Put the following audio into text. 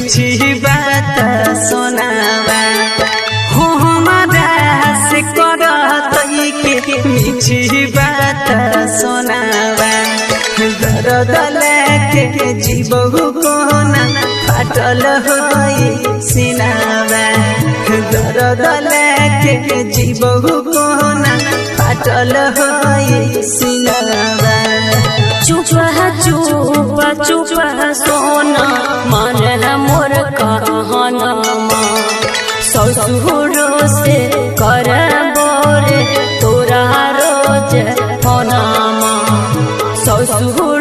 मीठी बात सुनावा हो हमारा से करत के मीठी बात सुनावा दर्द लेके जीवहु कोना फाटल होई सिनावा दर्द लेके जीवहु कोना फाटल होई सिनावा चुपा चुपा चुपा सोना मन मोर कहनमा ससुरो से कर बोरे तोरा रोज फोनमा ससुर